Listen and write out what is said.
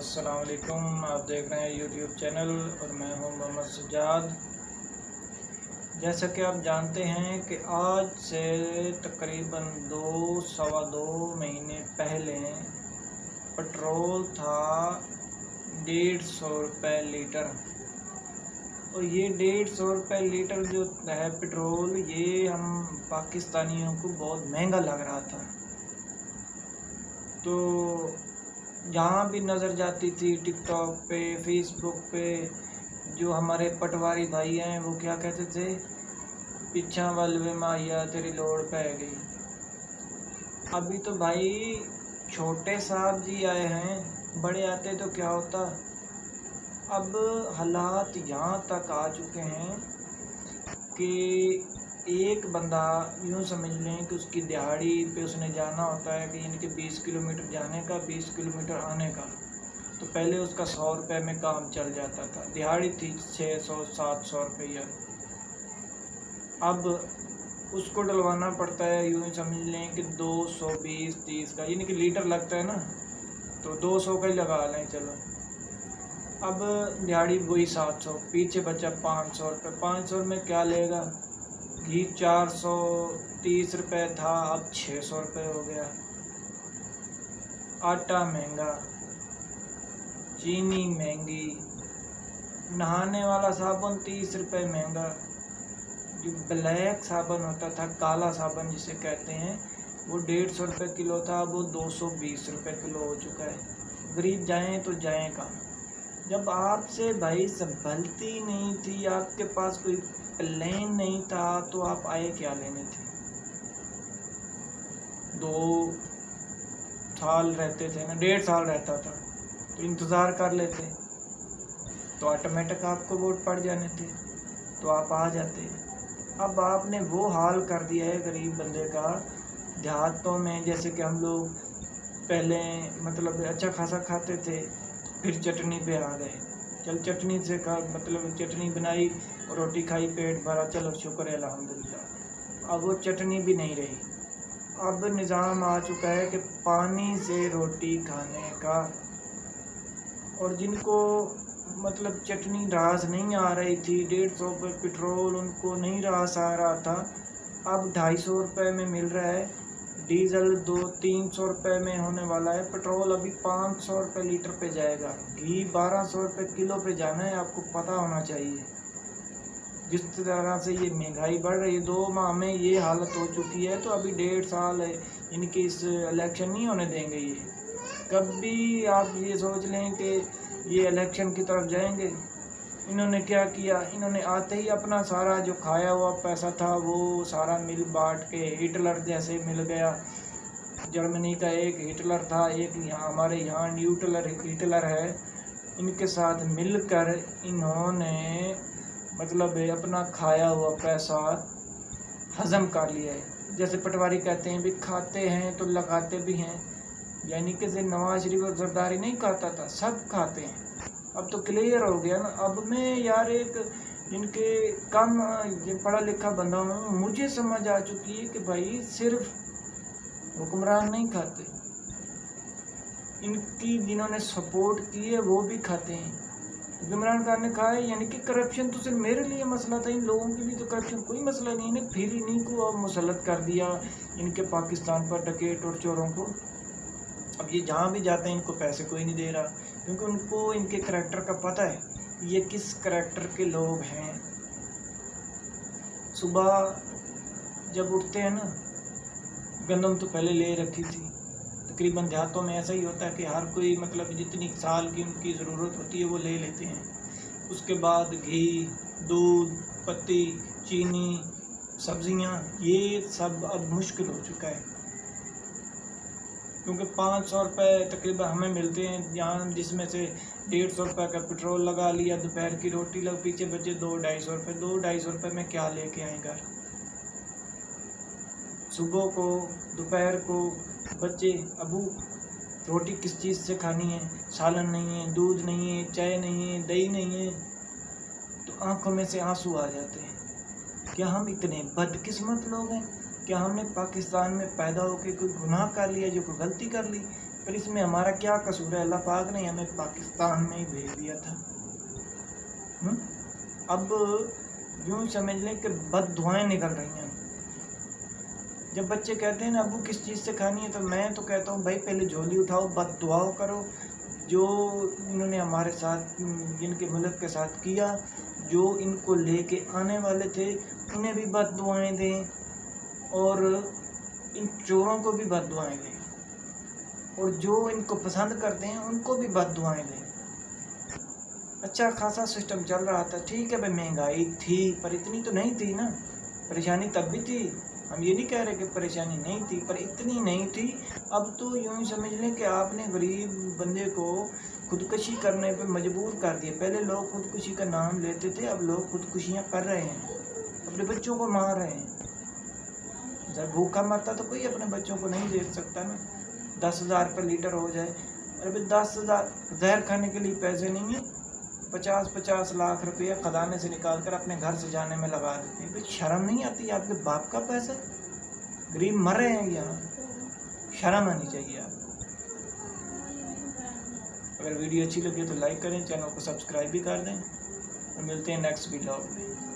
अस्सलाम वालेकुम। आप देख रहे हैं यूट्यूब चैनल और मैं हूं मोहम्मद सज्जाद। जैसा कि आप जानते हैं कि आज से तकरीबन 2 सवा 2 महीने पहले पेट्रोल था 150 रुपये लीटर। और ये 150 रुपये लीटर जो है पेट्रोल, ये हम पाकिस्तानियों को बहुत महंगा लग रहा था। तो जहाँ भी नज़र जाती थी टिकटॉक पे, फेसबुक पे, जो हमारे पटवारी भाई हैं वो क्या कहते थे, पिछा वलवे माहिया तेरी लोड़ पै गई। अभी तो भाई छोटे साहब जी आए हैं, बड़े आते तो क्या होता। अब हालात यहाँ तक आ चुके हैं कि एक बंदा यूँ समझ लें कि उसकी दिहाड़ी पे उसने जाना होता है कि इनके 20 किलोमीटर जाने का, 20 किलोमीटर आने का। तो पहले उसका 100 रुपये में काम चल जाता था, दिहाड़ी थी 600-700 रुपया। अब उसको डलवाना पड़ता है, यूँ समझ लें कि 220-30 का, यानी कि लीटर लगता है ना, तो 200 का ही लगा लें चलो। अब दिहाड़ी वही 700, पीछे बचा 500 रुपये। 500 में क्या लेगा? घी 430 रुपये था, अब 600 रुपये हो गया। आटा महंगा, चीनी महंगी, नहाने वाला साबुन 30 रुपये महंगा। जो ब्लैक साबुन होता था, काला साबुन जिसे कहते हैं, वो 150 रुपये किलो था, वो 220 रुपये किलो हो चुका है। गरीब जाएं तो जाएं कहाँ? जब आपसे भाई संभलती नहीं थी, आपके पास कोई प्लान नहीं था, तो आप आए क्या लेने थे? 2 साल रहते थे ना, 1.5 साल रहता था तो इंतज़ार कर लेते, तो ऑटोमेटिक आपको वोट पड़ जाने थे, तो आप आ जाते। अब आपने वो हाल कर दिया है गरीब बंदे का। देहातों में जैसे कि हम लोग पहले मतलब अच्छा खासा खाते थे, फिर चटनी पे आ गए। चल चटनी से का मतलब चटनी बनाई, रोटी खाई, पेट भरा, चलो शुक्र है अल्हम्दुलिल्लाह। अब वो चटनी भी नहीं रही। अब निज़ाम आ चुका है कि पानी से रोटी खाने का। और जिनको मतलब चटनी रास नहीं आ रही थी, 150 रुपये पेट्रोल उनको नहीं रास आ रहा था, अब 250 रुपये में मिल रहा है। डीजल 200-300 रुपये में होने वाला है। पेट्रोल अभी 500 रुपये लीटर पे जाएगा। घी 1200 रुपये किलो पे जाना है, आपको पता होना चाहिए। जिस तरह से ये महंगाई बढ़ रही है, 2 माह में ये हालत हो चुकी है, तो अभी 1.5 साल है इनकी इस इलेक्शन नहीं होने देंगे। ये कभी आप ये सोच लें कि ये इलेक्शन की तरफ जाएंगे। इन्होंने क्या किया, इन्होंने आते ही अपना सारा जो खाया हुआ पैसा था वो सारा मिल बांट के, हिटलर जैसे मिल गया। जर्मनी का एक हिटलर था, एक यहाँ हमारे यहाँ हिटलर है। इनके साथ मिलकर इन्होंने मतलब अपना खाया हुआ पैसा हजम कर लिया है। जैसे पटवारी कहते हैं भी खाते हैं तो लगाते भी हैं, यानी कि नवाज शरीफ और जरदारी नहीं खाता था, सब खाते हैं। अब तो क्लियर हो गया ना। अब मैं यार एक इनके कम पढ़ा लिखा बंदा हूँ, मुझे समझ आ चुकी है कि भाई सिर्फ हुक्मरान नहीं खाते, इनकी जिन्होंने सपोर्ट की है वो भी खाते हैं। इमरान खान ने कहा है, यानी कि करप्शन तो सिर्फ मेरे लिए मसला था, इन लोगों के लिए तो करप्शन कोई मसला नहीं है। फिर इन्हीं को अब मुसल्लत कर दिया इनके पाकिस्तान पर डकैत और चोरों को। अब ये जहाँ भी जाते हैं इनको पैसे कोई नहीं दे रहा, क्योंकि उनको इनके करैक्टर का पता है ये किस करैक्टर के लोग हैं। सुबह जब उठते हैं ना, गंदम तो पहले ले रखी थी। तकरीबन देहातों में ऐसा ही होता है कि हर कोई मतलब जितनी साल की उनकी ज़रूरत होती है वो ले लेते हैं। उसके बाद घी, दूध, पत्ती, चीनी, सब्जियां, ये सब अब मुश्किल हो चुका है, क्योंकि 500 रुपये तकरीबन हमें मिलते हैं यहाँ, जिसमें से 150 रुपये का पेट्रोल लगा लिया, दोपहर की रोटी लग, पीछे बचे 200-250 रुपये। 200-250 रुपये में क्या लेके आए घर? सुबह को दोपहर को बच्चे, अबू रोटी किस चीज़ से खानी है? सालन नहीं है, दूध नहीं है, चाय नहीं है, दही नहीं है, तो आंखों में से आंसू आ जाते हैं। क्या हम इतने बदकिस्मत लोग हैं? क्या हमने पाकिस्तान में पैदा होकर कोई गुनाह कर लिया, जो कोई गलती कर ली? पर इसमें हमारा क्या कसूर है? अल्लाह पाक ने हमें पाकिस्तान में ही भेज दिया था। अब यूँ समझ लें कि बद्दुआएं निकल रही हैं। जब बच्चे कहते हैं ना अब्बू किस चीज़ से खानी है, तो मैं तो कहता हूँ भाई पहले झोली उठाओ, बद्दुआओं करो। जो इन्होंने हमारे साथ, जिनके मुल्क के साथ किया, जो इनको लेके आने वाले थे उन्हें भी बद्दुआएं दें, और इन चोरों को भी बद्दुआएं दें, और जो इनको पसंद करते हैं उनको भी बद्दुआएं दें। अच्छा खासा सिस्टम चल रहा था, ठीक है भाई, महंगाई थी पर इतनी तो नहीं थी ना। परेशानी तब भी थी, हम ये नहीं कह रहे कि परेशानी नहीं थी, पर इतनी नहीं थी। अब तो यूँ ही समझ लें कि आपने गरीब बंदे को खुदकुशी करने पे मजबूर कर दिया। पहले लोग खुदकुशी का नाम लेते थे, अब लोग खुदकुशियाँ कर रहे हैं, अपने बच्चों को मार रहे हैं। जब भूखा मरता तो कोई अपने बच्चों को नहीं देख सकता ना। 10,000 रुपये लीटर हो जाए, अरे 10,000 जहर खाने के लिए पैसे नहीं है, 50-50 लाख रुपये खजाने से निकाल कर अपने घर से जाने में लगा देते हैं। भाई शर्म नहीं आती? आपके बाप का पैसा, गरीब मर रहे हैं यहाँ, शर्म आनी चाहिए आपको। अगर वीडियो अच्छी लगी तो लाइक करें, चैनल को सब्सक्राइब भी कर दें, और मिलते हैं नेक्स्ट वीडियो में।